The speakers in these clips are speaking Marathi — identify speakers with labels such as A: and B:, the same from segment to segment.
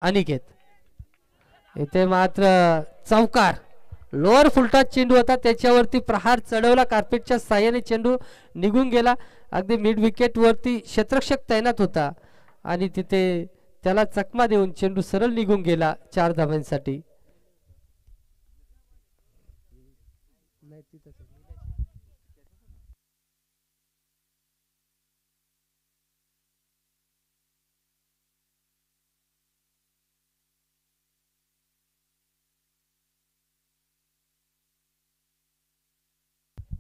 A: अनिकेत इथे मात्र चौकार लोअर फुलटॉस चेंडू होता त्याच्यावरती प्रहार चढवला कार्पेटच्या साह्याने चेंडू निघून गेला अगदी मिड विकेट वरती क्षेत्ररक्षक तैनात होता आणि तिथे त्याला चकमा देऊन चेंडू सरळ निघून गेला 4 धावांसाठी.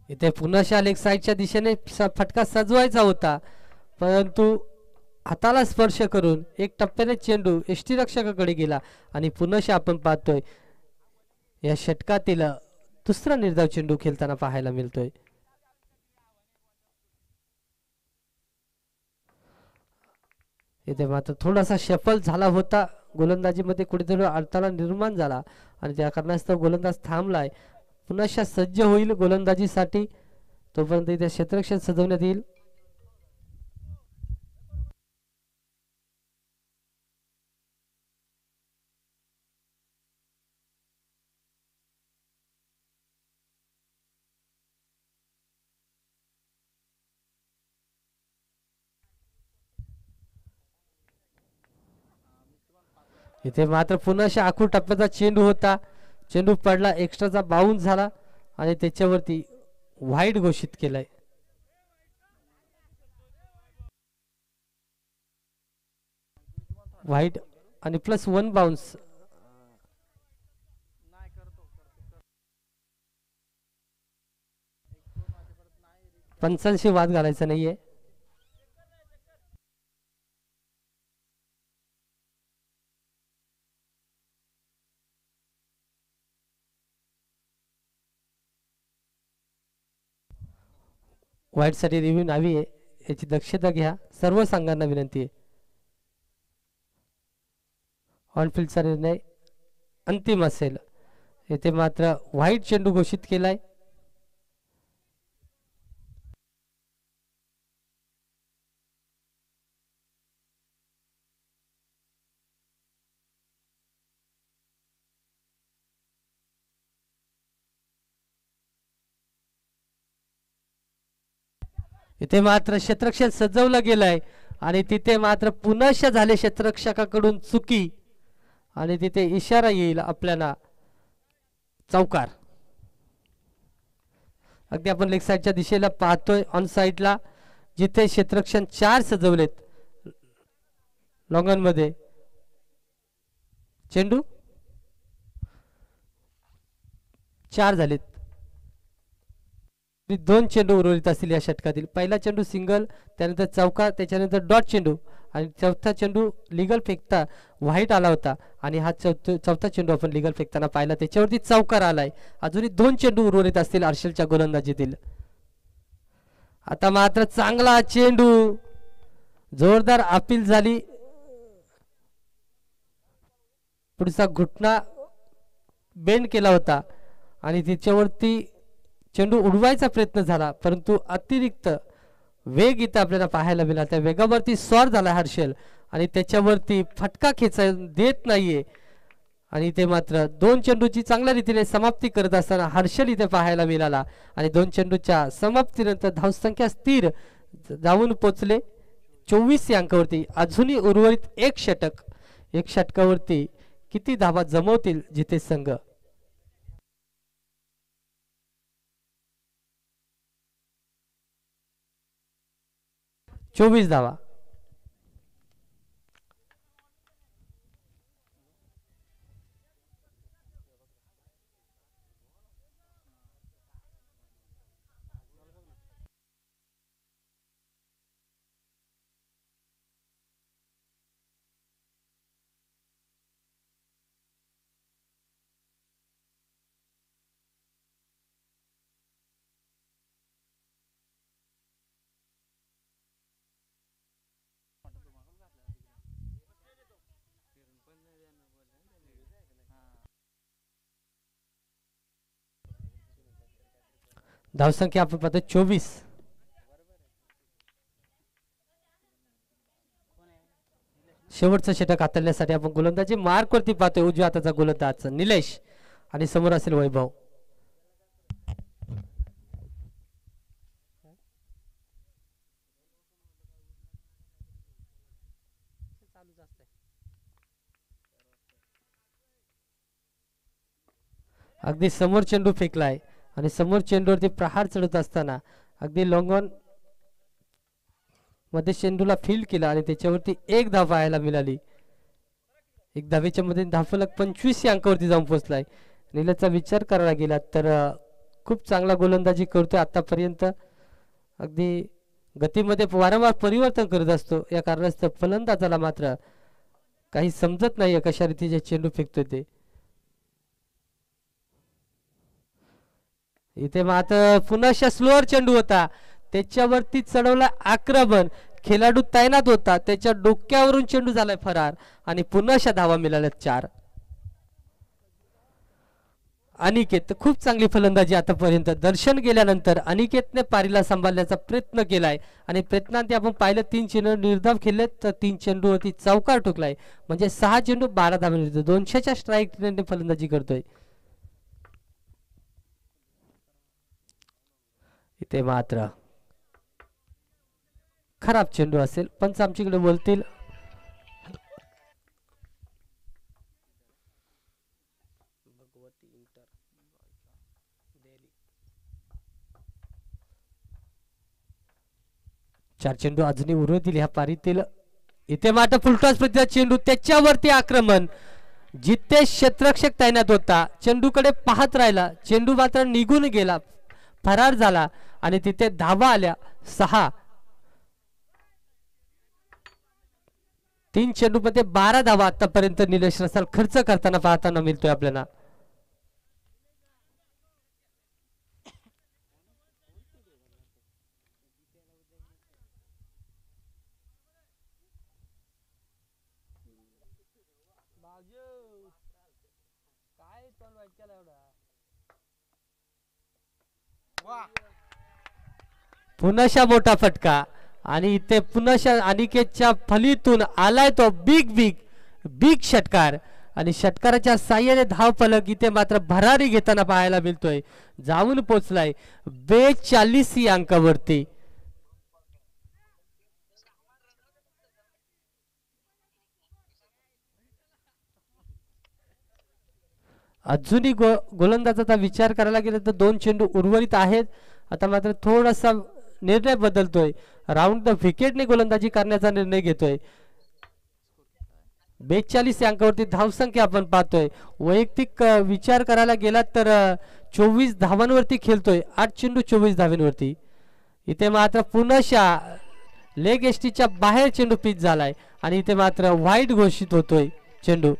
A: इथे पुन्हा लेग साईडच्या दिशेने फटका सजवायचा होता परंतु हाताला स्पर्श करून एक टप्प्याने चेंडू यष्टीरक्षकाकडे गेला आणि पुन्हा आपण पाहतोय या षटकातील दुसरा निर्धाव चेंडू खेळताना पाहायला मिळतोय. इथे मात्र थोडासा शफल झाला होता गोलंदाजीमध्ये कुठेतरी अडथळा निर्माण झाला आणि त्या कारणास्तव गोलंदाज थांबलाय. पुन्हा सज्ज होईल गोलंदाजीसाठी तोपर्यंत इथे क्षेत्ररक्षण सजवण्यात येईल. इथे मात्र पुन्हा आखूड टप्प्याचा चेंडू होता चेंडू पडला एक्स्ट्राचा बाउन्स झाला आणि त्याच्यावरती वाईड घोषित केलाय. वाईड आणि +1 बाउन्स. पंचांशी वाद घालायचा नाहीये. वाईट साठी रिव्ह्यू नावी आहे याची दक्षता घ्या सर्व संघांना विनंती आहे. ऑनफिल्डचा निर्णय अंतिम असेल. येथे मात्र वाईट चेंडू घोषित केलाय. इथे मात्र क्षेत्ररक्षण सजवलं गेलंय आणि तिथे मात्र पुनश्च झाले क्षेत्ररक्षकाकडून चुकी आणि तिथे इशारा येईल आपल्याला चौकार. अगदी आपण लेग साईडच्या दिशेला पाहतोय ऑन साईडला जिथे क्षेत्ररक्षण 4 सजवलेत लॉंगन मध्ये चेंडू 4 झालेत. 2 चेंडू उर्वरित असतील या षटकातील. पहिला चेंडू सिंगल त्यानंतर चौका त्याच्यानंतर डॉट चेंडू आणि चौथा चेंडू लिगल फेकता व्हाईट आला होता आणि हा चौथा चेंडू आपण लिगल फेकताना पाहिला त्याच्यावरती चौकार आलाय. अजूनही 2 चेंडू उर्वरित असतील हर्षलच्या गोलंदाजीतील. आता मात्र चांगला चेंडू जोरदार अपील झाली. पुढचा घुटना बेंड केला होता आणि त्याच्यावरती चेंडू उडवायचा प्रयत्न झाला परंतु अतिरिक्त वेग इथे आपल्याला पाहायला मिळाला. त्या वेगावरती स्वार झाला हर्षल आणि त्याच्यावरती फटका खेचाय देत नाहीये आणि ते मात्र 2 चेंडूची चांगल्या रीतीने समाप्ती करत असताना हर्षल इथे पाहायला मिळाला आणि 2 चेंडूच्या समाप्तीनंतर धावसंख्या स्थिर जाऊन पोचले 24 या अंकावरती. अजूनही उर्वरित एक षटकावरती किती धावा जमवतील जिथे संघ 24 धावा. धावसंख्या आपण पाहतो 24. शेवटचं षटक हाताळण्यासाठी आपण गोलंदाजी मार्कवरती पाहतोय उजव्या हाताचा गोलंदाज निलेश आणि समोर असेल वैभव. अगदी समोर चेंडू फेकलाय आणि समोर चेंडूवरती प्रहार चढत असताना अगदी लॉंग ऑन मध्ये चेंडूला फील्ड केला आणि त्याच्यावरती एक धाव पाहायला मिळाली. एक धावेच्या मध्ये धावफलक 25 या अंकावरती जाऊन पोहोचलाय. नीलचा विचार करायला गेला तर खूप चांगला गोलंदाजी करतोय आतापर्यंत. अगदी गतीमध्ये वारंवार परिवर्तन करत असतो. या कारणास्तव फलंदाजाला मात्र काही समजत नाहीये कशा रीतीचे चेंडू फेकतोय ते. इथे मात्र पुन्हा स्लोअर चेंडू होता त्याच्यावरती चढवला आक्रमण. खेळाडू तैनात होता त्याच्या डोक्यावरून चेंडू झालाय फरार आणि पुन्हा धावा मिळाल्या 4. अनिकेत खूप चांगली फलंदाजी आतापर्यंत दर्शन गेल्यानंतर अनिकेतने पारीला सांभाळण्याचा प्रयत्न केलाय आणि प्रयत्नांती आपण पाहिलं 3 चेंडू निर्धाव खेळलेत तर 3 चेंडूवरती चौकार ठोकलाय म्हणजे 6 चेंडू 12 धावा मिळतो. 200च्या स्ट्राईक रेटने फलंदाजी करतोय. इथे मात्र खराब चेंडू असेल पंच आमच्याकडे बोलतील. चार चेंडू अजूनही उरतील ह्या पारीतील. इथे मात्र फुलटॉस प्रतिचा चेंडू त्याच्यावरती आक्रमण. जिथे क्षेत्ररक्षक तैनात होता चेंडूकडे पाहत राहिला. चेंडू मात्र निघून गेला फरार झाला आणि तिथे धावा आल्या 6. 3 चेंडू मध्ये 12 धावा आतापर्यंत निलेश रसाल खर्च करताना पाहताना मिळतोय आपल्याला. पुन्हा मोठा फटका आणि इथे पुन्हा अनिकेतच्या फलीतून आलाय तो बिग षटकार आणि षटकाराच्या साह्याने धाव फलक इथे मात्र भरारी घेताना पाहायला मिळतोय. जाऊन पोचलाय 42 या अंकावरती. अजूनही गोलंदाजाचा विचार करायला गेला तर 2 चेंडू उर्वरित आहेत. आता मात्र थोडासा निर्णय बदलतोय. राऊंड द विकेटने गोलंदाजी करण्याचा निर्णय घेतोय. 42 या अंकावरती धावसंख्या आपण पाहतोय. वैयक्तिक विचार करायला गेला तर 24 धावांवरती खेळतोय. 8 चेंडू 24 धावांवरती. इथे मात्र पुन्हा लेग एसटीच्या बाहेर चेंडू पिच झालाय आणि इथे मात्र वाईड घोषित होतोय चेंडू.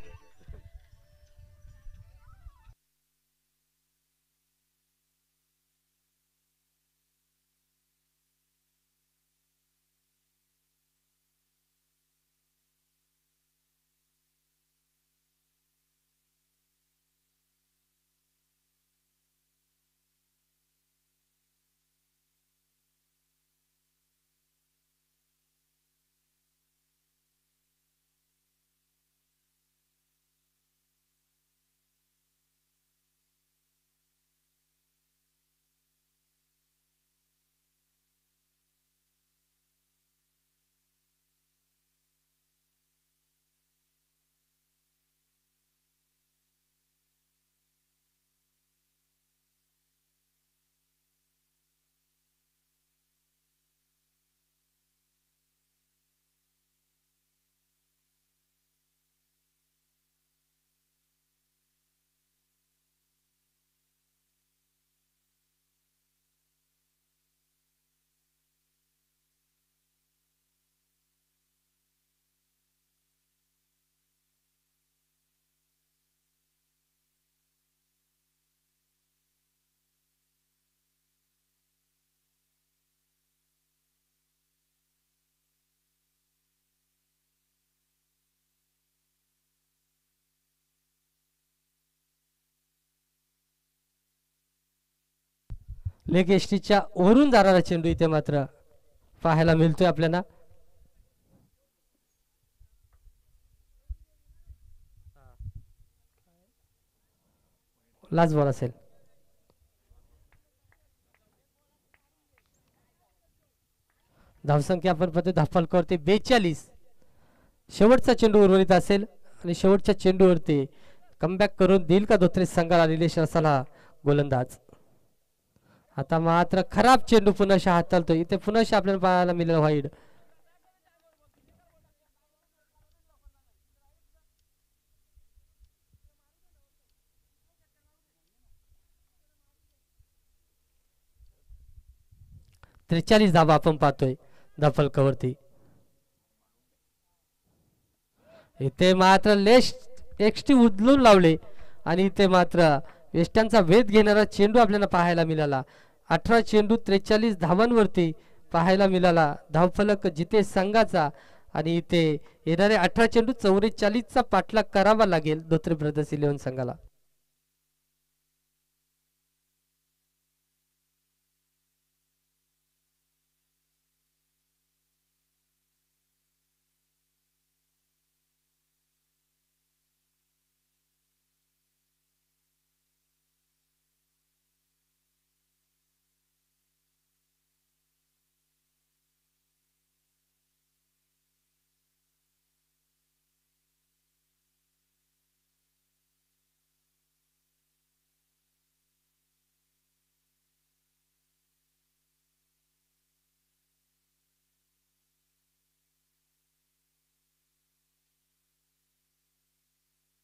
A: लेग एसटीच्या वरून जाणारा चेंडू इथे मात्र पाहायला मिळतोय आपल्याला. लास्ट बॉल असेल. धावसंख्या आपण पाहतो धाफलकावरती 42. शेवटचा चेंडू उर्वरित असेल आणि शेवटच्या चेंडूवरती कमबॅक करून देईल का धोत्रे संघाला रिलेशन असाला गोलंदाज. आता मात्र खराब चेंडू पुन्हा हाताळतो. इथे पुन्हा आपल्याला पाहायला मिळेल वाईड. त्रेचाळीस धावा आपण पाहतोय धाफलकावरती. इथे मात्र एक्स्ट्री उचलून लावले आणि इथे मात्र वेस्टर्नचा वेध घेणारा चेंडू आपल्याला पाहायला मिळाला. 18 चेंडू 43 धावांवरती पाहायला मिळाला धावफलक जिथे संघाचा. आणि इथे येणारे 18 चेंडू 44चा पाठलाग करावा लागेल धोत्रे ब्रदर्स 11 संघाला.